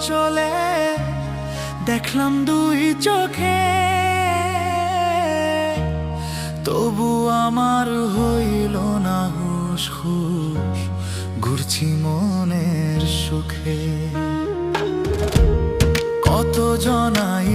চলে দেখলাম দুই চোখে, তবু আমার হইল না হুঁশ হুঁশ, ঘুরছি মনের সুখে। কত জনাই